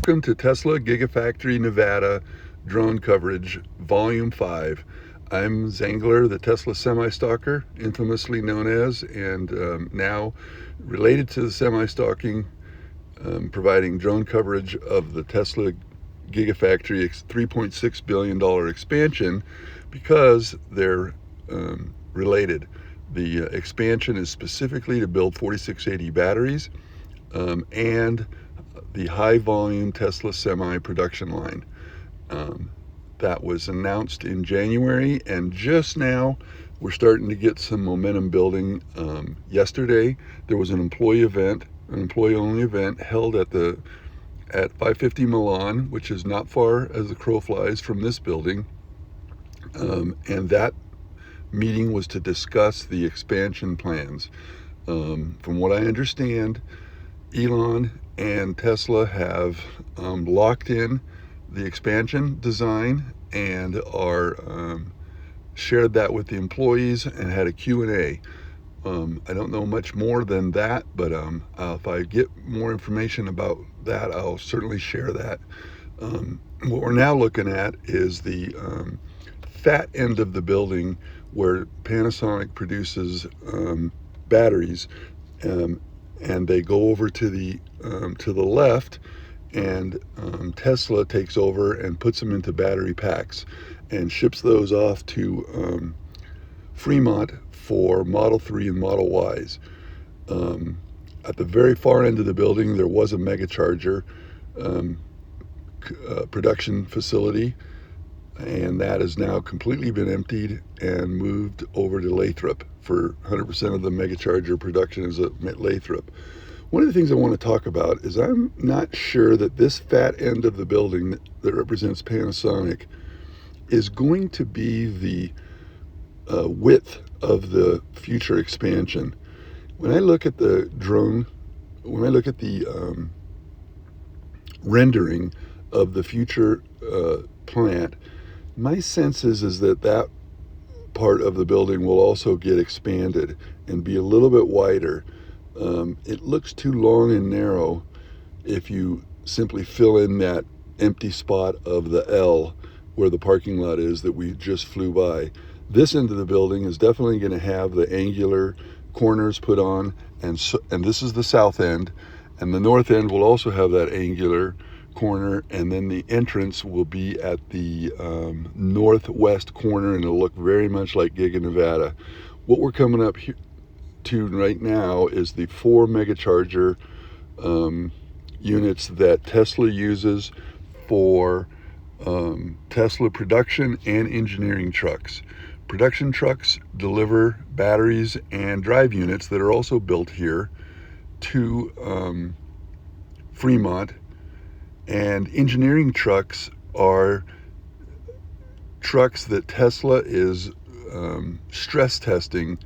Welcome to Tesla Gigafactory Nevada drone coverage, Volume 5. I'm Zangler, the Tesla semi-stalker, infamously known as, and now related to the semi-stalking, providing drone coverage of the Tesla Gigafactory $3.6 billion expansion because they're related. The expansion is specifically to build 4680 batteries and the high volume Tesla semi production line. That was announced in January, and just now we're starting to get some momentum building. Yesterday there was an employee only event held at 550 Milan, which is not far as the crow flies from this building, and that meeting was to discuss the expansion plans. From what I understand, Elon and Tesla have locked in the expansion design and are shared that with the employees and had a Q&A. I don't know much more than that, but if I get more information about that, I'll certainly share that. What we're now looking at is the fat end of the building where Panasonic produces batteries, and they go over to the left, and Tesla takes over and puts them into battery packs and ships those off to Fremont for Model 3 and Model Ys. At the very far end of the building, there was a megacharger production facility, and that has now completely been emptied and moved over to Lathrop. For 100% of the megacharger production is at Lathrop. One of the things I want to talk about is I'm not sure that this fat end of the building that represents Panasonic is going to be the width of the future expansion. When I look at the drone, when I look at the rendering of the future plant, my sense is that part of the building will also get expanded and be a little bit wider. It looks too long and narrow if you simply fill in that empty spot of the L where the parking lot is that we just flew by. This end of the building is definitely going to have the angular corners put on, and this is the south end, and the north end will also have that angular corner, and then the entrance will be at the northwest corner, and it'll look very much like Giga Nevada. What we're coming up to right now is the 4 megacharger units that Tesla uses for Tesla production and engineering trucks. Production trucks deliver batteries and drive units that are also built here to Fremont, and engineering trucks are trucks that Tesla is stress testing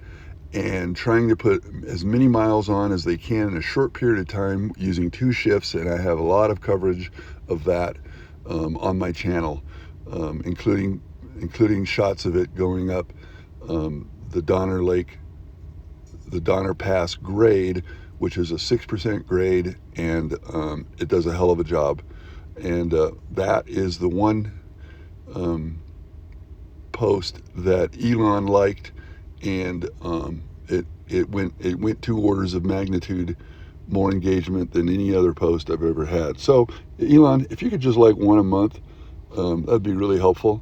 and trying to put as many miles on as they can in a short period of time using 2 shifts, and I have a lot of coverage of that on my channel, including shots of it going up the Donner Lake, the Donner Pass grade, which is a 6% grade, and it does a hell of a job. And that is the one post that Elon liked, and it went 2 orders of magnitude more engagement than any other post I've ever had. So Elon, if you could just like one a month, that'd be really helpful.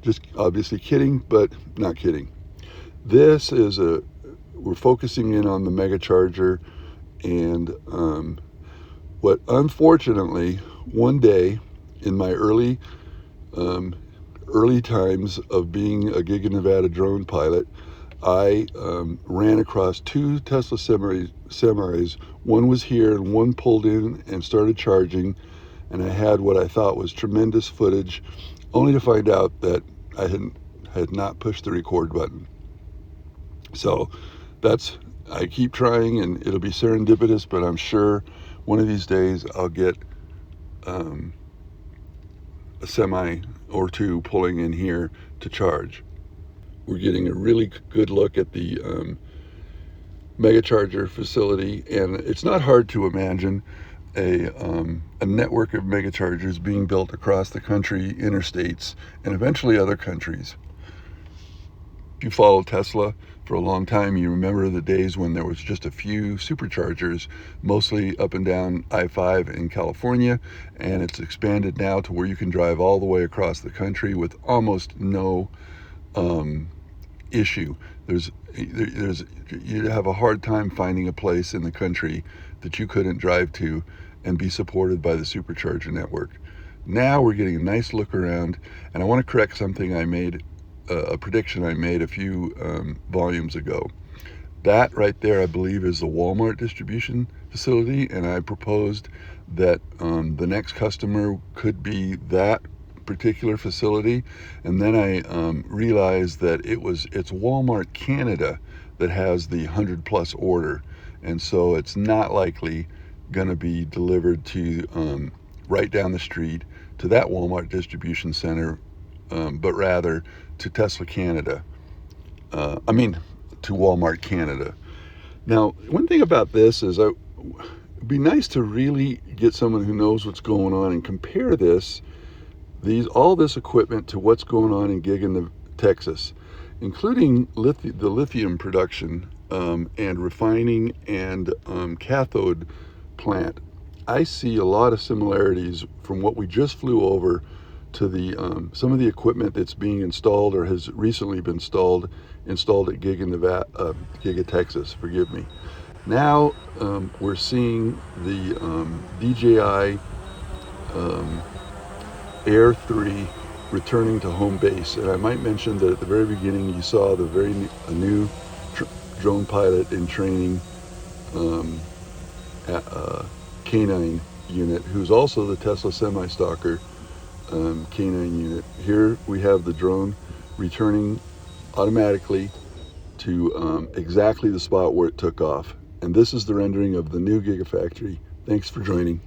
Just obviously kidding, but not kidding. This is we're focusing in on the megacharger, and what unfortunately one day in my early times of being a Giga Nevada drone pilot, I ran across two Tesla semis. One was here and one pulled in and started charging, and I had what I thought was tremendous footage, only to find out that I had not pushed the record button. So I keep trying, and it'll be serendipitous, but I'm sure one of these days I'll get um, a semi or two pulling in here to charge. We're getting a really good look at the mega charger facility, and it's not hard to imagine a network of mega chargers being built across the country, interstates, and eventually other countries. If you follow Tesla for a long time, you remember the days when there was just a few superchargers, mostly up and down I-5 in California, and it's expanded now to where you can drive all the way across the country with almost no issue. You'd have a hard time finding a place in the country that you couldn't drive to and be supported by the supercharger network. Now we're getting a nice look around, and I want to correct something I made, a prediction I made a few volumes ago. That right there, I believe, is the Walmart distribution facility, and I proposed that the next customer could be that particular facility, and then I realized that it's Walmart Canada that has the 100+ order, and so it's not likely going to be delivered to right down the street to that Walmart distribution center, but rather to Tesla Canada. To Walmart Canada. Now, one thing about this is it'd be nice to really get someone who knows what's going on and compare all this equipment to what's going on in Giga, Texas, including the lithium production and refining and cathode plant. I see a lot of similarities from what we just flew over to the some of the equipment that's being installed or has recently been installed at Giga Nevada, Giga Texas. Forgive me. Now we're seeing the DJI Air 3 returning to home base, and I might mention that at the very beginning you saw a new drone pilot in training, canine unit, who's also the Tesla semi-stalker canine unit. Here we have the drone returning automatically to exactly the spot where it took off, and this is the rendering of the new Gigafactory. Thanks for joining.